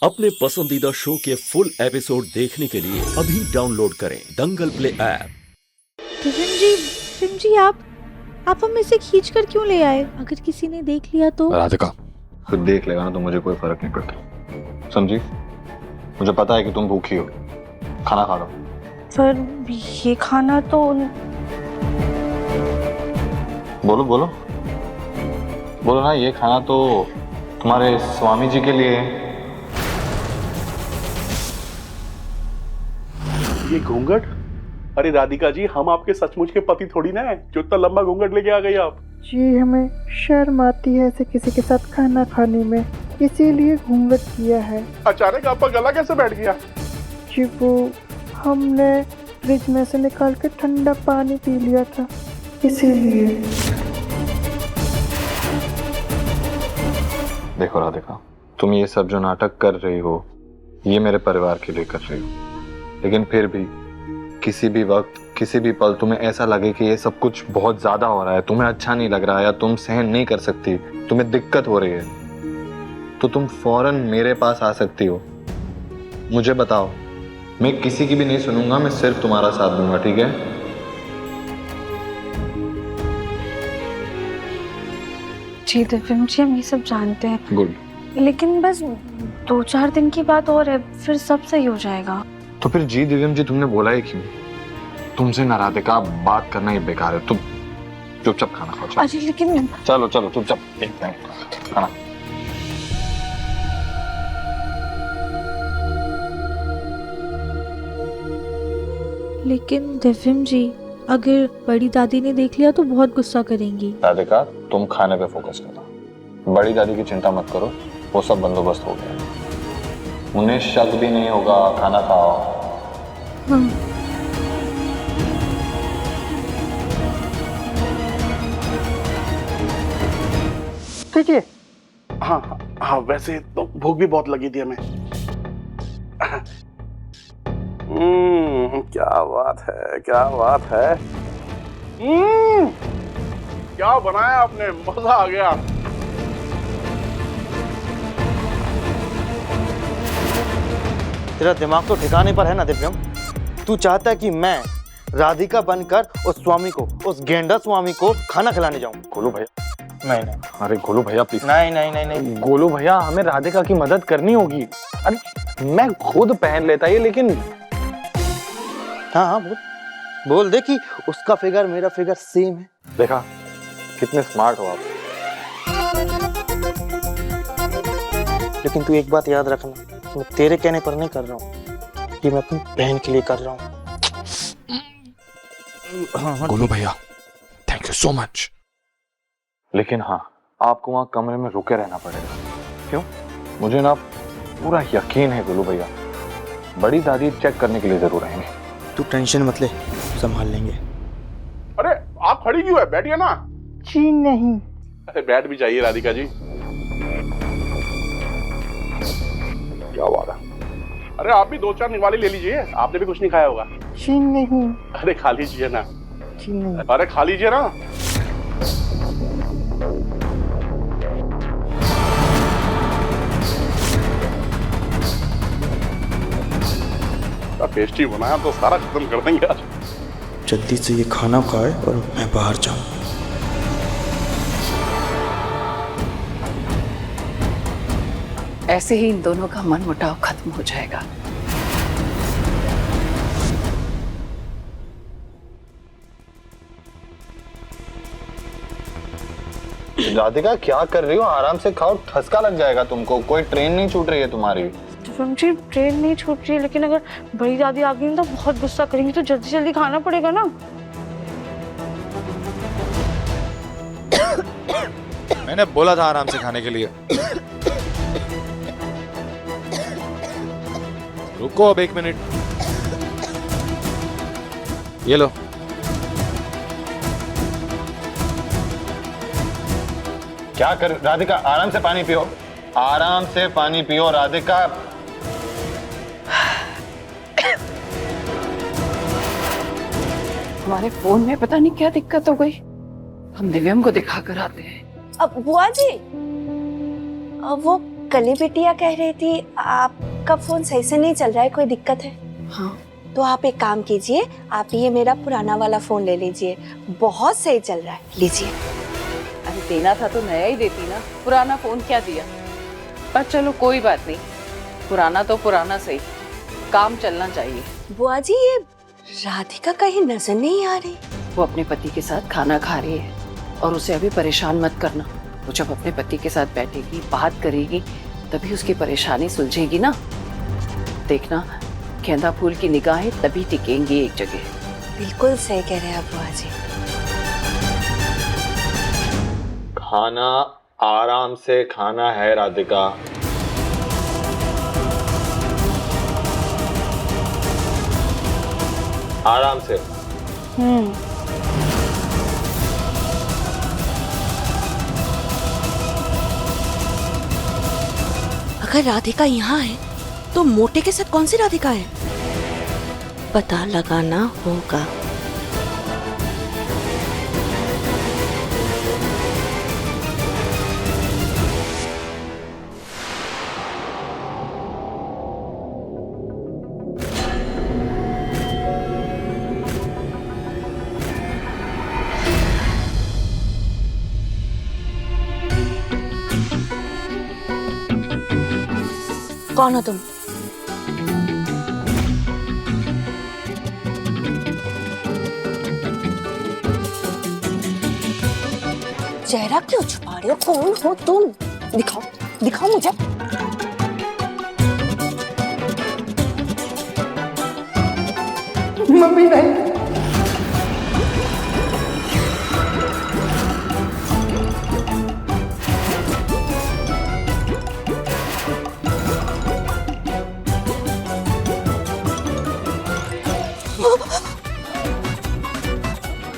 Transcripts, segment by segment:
अपने पसंदीदा शो के फुल एपिसोड देखने के लिए अभी डाउनलोड करें दंगल प्ले ऐप। फिल्म जी आप हमें इसे खींच कर क्यों ले आए? अगर किसी ने देख लिया तो? राधिका, खुद देख लेगा ना तो मुझे कोई फर्क नहीं पड़ता, समझी? मुझे पता है कि तुम भूखी हो, खाना खा लो। पर ये खाना तो बोलो बोलो बोलो ना, ये खाना तो तुम्हारे स्वामी जी के लिए है। ये घूंघट? अरे राधिका जी, हम आपके सचमुच के पति थोड़ी ना है जो इतना लंबा घूंघट लेके आ गई आप। जी हमें शर्म आती है ऐसे किसी के साथ खाना खाने में, इसीलिए घूंघट किया है। अचानक आपका गला कैसे बैठ गया? जी वो हमने फ्रिज में से निकाल के ठंडा पानी पी लिया था, इसीलिए। देखो राधिका, तुम ये सब जो नाटक कर रही हो ये मेरे परिवार के लिए कर रही हो, लेकिन फिर भी किसी भी वक्त किसी भी पल तुम्हें ऐसा लगे कि ये सब कुछ बहुत ज्यादा हो रहा है, तुम्हें अच्छा नहीं लग रहा है या तुम सहन नहीं कर सकती, तुम्हें दिक्कत हो रही है, तो तुम फौरन मेरे पास आ सकती हो। मुझे बताओ, मैं किसी की भी नहीं सुनूंगा, मैं सिर्फ तुम्हारा साथ दूंगा, ठीक है? जी दिव्यम जी, हम ये सब जानते हैं। गुड। लेकिन बस 2-4 दिन की बात और है, फिर सब सही हो जाएगा। तो फिर जी दिव्यम जी, तुमने बोला ही क्यों? तुमसे ना राधिका बात करना ही बेकार है, तुम चुपचाप खाना खाओ। अरे लेकिन चलो चलो चुपचाप एक मिनट खाना। लेकिन दिव्यम जी, अगर बड़ी दादी ने देख लिया तो बहुत गुस्सा करेंगी। राधिका, तुम खाने पे फोकस करो, बड़ी दादी की चिंता मत करो, वो सब बंदोबस्त हो गया, उन्हें शक भी नहीं होगा। खाना खाओ। हाँ। ठीक है। हाँ हाँ हाँ, वैसे तो भूख भी बहुत लगी थी हमें। क्या बात है, क्या बात है। क्या बनाया आपने, मजा आ गया। तेरा दिमाग तो ठिकाने पर है ना दिव्यम? तू चाहता है कि मैं राधिका बनकर उस स्वामी को, उस गेंडा स्वामी को खाना खिलाने जाऊं? गोलू भैया, नहीं, अरे गोलू भैया प्लीज। नहीं। गोलू भैया, हमें राधिका की मदद करनी होगी। अरे मैं खुद पहन लेता ये, लेकिन हाँ बोल दे कि उसका फिगर मेरा फिगर सेम है। देखा कितने स्मार्ट हो आप। लेकिन तू एक बात याद रखना, मैं तेरे कहने पर नहीं कर रहा हूँ, ये मैं अपनी बहन के लिए कर रहा हूँ। गोलू भैया, थैंक यू सो मच। लेकिन हाँ, आपको वहाँ कमरे में रुके रहना पड़ेगा। क्यों? मुझे ना पूरा यकीन है गोलू भैया, बड़ी दादी चेक करने के लिए जरूर आएंगे। तू टेंशन मत ले, संभाल लेंगे। अरे आप खड़ी क्यों है, बैठिए ना। जी नहीं। अरे बैठ भी जाइए राधिका जी। क्या बात है। अरे आप भी 2-4 निवाले ले लीजिए, आपने भी कुछ नहीं खाया होगा। जी नहीं। अरे खा लीजिए ना। जी नहीं। अरे खा लीजिए ना। टेस्टी बनाया तो सारा खत्म कर देंगे आज। जल्दी से ये खाना खाए और मैं बाहर जाऊं। ऐसे ही इन दोनों का मनमुटाव खत्म हो जाएगा। राधिका क्या कर रही हो? आराम से खाओ, ठसका लग जाएगा तुमको, कोई ट्रेन नहीं छूट रही है तुम्हारी। जी ट्रेन नहीं छूट रही है, लेकिन अगर बड़ी दादी आ गई तो बहुत गुस्सा करेंगी, तो जल्दी जल्दी खाना पड़ेगा ना। मैंने बोला था आराम से खाने के लिए। रुको अब 1 मिनट, ये लो। क्या कर राधिका, आराम से पानी पियो, आराम से पानी पियो राधिका। हमारे फोन में पता नहीं क्या दिक्कत हो गई, हम दिव्यम को दिखा कर आते हैं। अब बुआ जी, वो कली बिटिया कह रही थी आपका फोन सही से नहीं चल रहा है, कोई दिक्कत है? हाँ। तो आप एक काम कीजिए, आप ये मेरा पुराना वाला फोन ले लीजिए, बहुत सही चल रहा है, लीजिए। अरे देना था तो नया ही देती ना, पुराना फोन क्या दिया। पर चलो कोई बात नहीं, पुराना तो पुराना सही, काम चलना चाहिए। बुआ जी ये राधिका कहीं नजर नहीं आ रही। वो अपने पति के साथ खाना खा रही है और उसे अभी परेशान मत करना। वो जब अपने पति के साथ बैठेगी, बात करेगी, तभी उसकी परेशानी सुलझेगी ना। देखना गेंदा फूल की निगाहें तभी टिकेंगी एक जगह। बिल्कुल सही कह रहे हैं आप बुआ जी। खाना आराम से खाना है राधिका। आराम से। अगर राधिका यहाँ है तो मोटे के साथ कौन सी राधिका है, पता लगाना होगा। कौन हो तुम? चेहरा क्यों छुपा रहे हो? कौन हो तुम? दिखाओ, दिखाओ मुझे। मम्मी नहीं।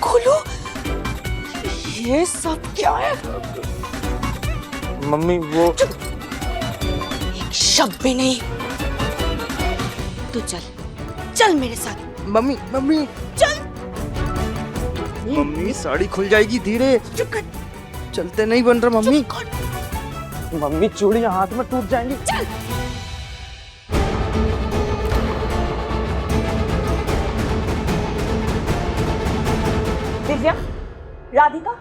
खोलो, ये सब क्या है? मम्मी वो एक शब्द भी नहीं। तू चल, चल मेरे साथ। मम्मी मम्मी चल। मम्मी साड़ी खुल जाएगी, धीरे। चुप कर। चलते नहीं बन रहा मम्मी। चुप कर। मम्मी चूड़ियां हाथ में टूट जाएंगी। चल। दिव्या, राधिका,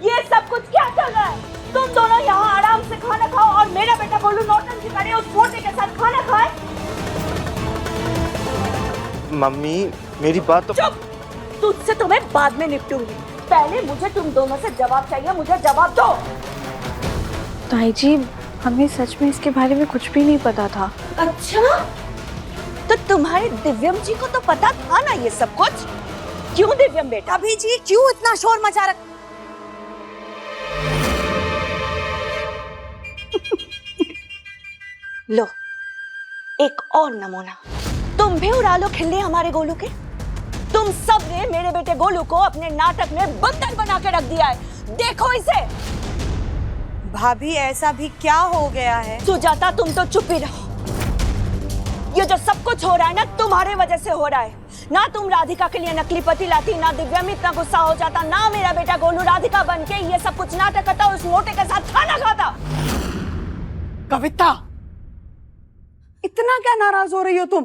ये सब कुछ क्या चल रहा है? तुम दोनों यहाँ आराम से खाना खाओ और मेरा बेटा गोलू नौटंकी करे उस मोटे के साथ खाना खाए। मम्मी मेरी बात तो। चुप! तुझसे तो मैं बाद में निपटूंगी, पहले मुझे तुम दोनों से जवाब चाहिए, मुझे जवाब दो। ताई जी, हमें सच में इसके बारे में कुछ भी नहीं पता था। अच्छा, तो तुम्हारे दिव्यम जी को तो पता था ना ये सब कुछ? क्यों दिव्यम बेटा? अभी जी क्यों इतना शोर मचा रख? लो, एक और नमूना। तुम भी उड़ा लो खिल्ली हमारे गोलू के। तुम सब ने मेरे बेटे गोलू को अपने नाटक में बंदर बना के रख दिया है। देखो इसे। भाभी ऐसा भी क्या हो गया है? सुजाता तुम तो चुप ही रहो। ये जो सब कुछ हो रहा है ना तुम्हारे वजह से हो रहा है। ना तुम राधिका के लिए नकली पति लाती, ना दिव्या में इतना गुस्सा हो जाता, ना मेरा बेटा गोलू राधिका बनके ये सब कुछ नाटक करता और उस मोटे के साथ खाना खाता। कविता, इतना क्या नाराज हो रही हो तुम?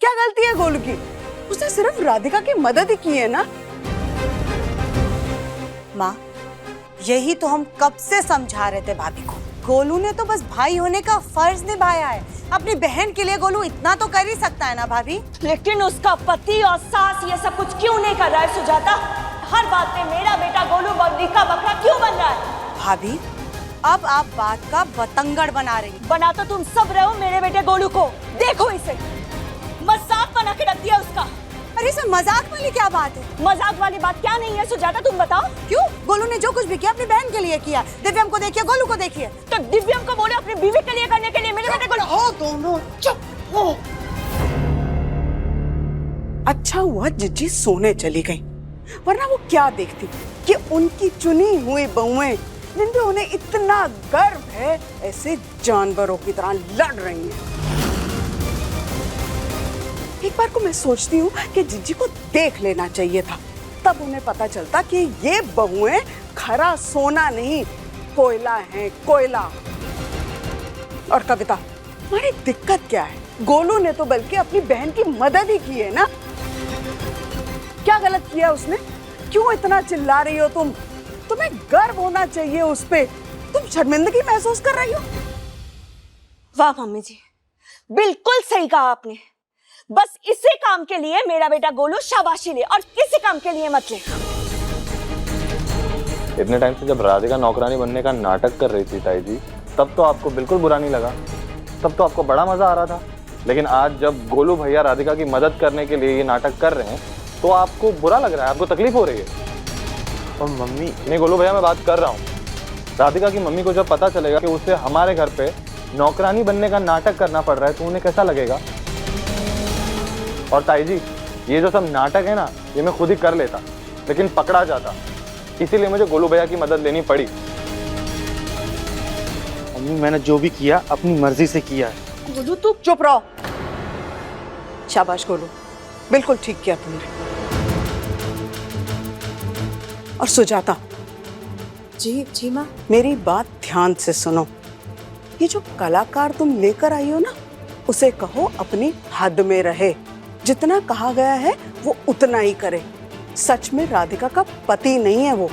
क्या गलती है गोलू की? उसने सिर्फ राधिका की मदद ही की है ना। माँ, यही तो हम कब से समझा रहे थे भाभी को। गोलू ने तो बस भाई होने का फर्ज निभाया है। अपनी बहन के लिए गोलू इतना तो कर ही सकता है ना भाभी। लेकिन उसका पति और सास ये सब कुछ क्यों नहीं कर रहा है सुजाता? हर बात में मेरा बेटा गोलू बकरा बकरा क्यों बन रहा है? भाभी, अब आप बात का बतंगड़ बना रही। बना तो तुम सब रहे हो मेरे बेटे गोलू को। देखो इसे, मजाक बना के रख दिया उसका। अरे इसमें मजाक वाली क्या बात है? मजाक वाली बात क्या नहीं है सुजाता, तुम बताओ। क्यों? गोलू ने जो कुछ भी किया अपनी बहन के लिए किया। दिव्यम को देखिए, गोलू को देखिए। तो दिव्यम को बोले अपनी बीवी के लिए करने के लिए, मेरे बेटे को हो दोनों चुप हो। अच्छा हुआ जिज्जी सोने चली गई, वरना वो क्या देखती कि उनकी चुनी हुई बहुएं जिनपे उन्हें इतना गर्व है ऐसे जानवरों की तरह लड़ रही हैं। एक बार को मैं सोचती हूँ कि जिज्जी को देख लेना चाहिए था, तब उन्हें पता चलता कि ये बहुएं खरा सोना नहीं कोयला है, कोयला। और कविता, हमारी दिक्कत क्या है? गोलू ने तो बल्कि अपनी बहन की मदद ही की है ना। क्या गलत किया उसने? क्यों इतना चिल्ला रही हो तुम? तुम्हें गर्व होना चाहिए उस पे। तुम शर्मिंदगी महसूस कर रही हो? वाह मम्मी जी, बिल्कुल सही कहा आपने। बस इसी काम के लिए मेरा बेटा गोलू शाबाशी ले और किसी काम के लिए मत ले। इतने टाइम से जब राधिका नौकरानी बनने का नाटक कर रही थी ताई जी, तब तो आपको बिल्कुल बुरा नहीं लगा, तब तो आपको बड़ा मजा आ रहा था। लेकिन आज जब गोलू भैया राधिका की मदद करने के लिए ये नाटक कर रहे हैं तो आपको बुरा लग रहा है, आपको तकलीफ हो रही है। और मम्मी, नहीं गोलू भैया, मैं बात कर रहा हूँ। राधिका की मम्मी को जब पता चलेगा कि उसे हमारे घर पे नौकरानी बनने का नाटक करना पड़ रहा है तो उन्हें कैसा लगेगा? और ताई जी, ये जो सब नाटक है ना, ये मैं खुद ही कर लेता, लेकिन पकड़ा जाता, इसीलिए मुझे गोलू भैया की मदद लेनी पड़ी। मम्मी मैंने जो भी किया अपनी मर्जी से किया है। गोलू तू चुप रहो। शाबाश गोलू, बिल्कुल ठीक किया तुमने। और सुजाता जी माँ। मेरी बात ध्यान से सुनो। ये जो कलाकार तुम लेकर आई हो ना, उसे कहो अपनी हद में रहे। जितना कहा गया है वो उतना ही करे। सच में राधिका का पति नहीं है वो।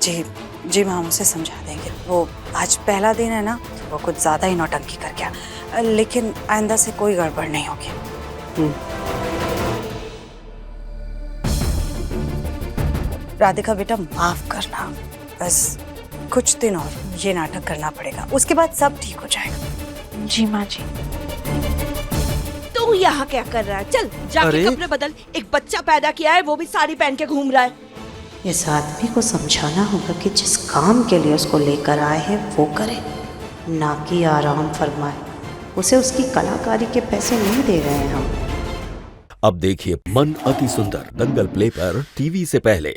जी माँ, हम उसे समझा देंगे। वो आज पहला दिन है ना, वो कुछ ज्यादा ही नौटंकी कर गया, लेकिन आइंदा से कोई गड़बड़ नहीं होगी। राधिका बेटा, माफ करना, बस कुछ दिन और ये नाटक करना पड़ेगा, उसके बाद सब ठीक हो जाएगा। जी माँ जी। तू यहाँ क्या कर रहा है? चल जाके कपड़े बदल। एक बच्चा पैदा किया है, वो भी साड़ी पहन के घूम रहा है। इस आदमी को समझाना होगा कि जिस काम के लिए उसको लेकर आए हैं वो करे, ना कि आराम फरमाए। उसे उसकी कलाकारी के पैसे नहीं दे रहे हैं हम। अब देखिए मन अति सुंदर दंगल प्ले पर टीवी से पहले।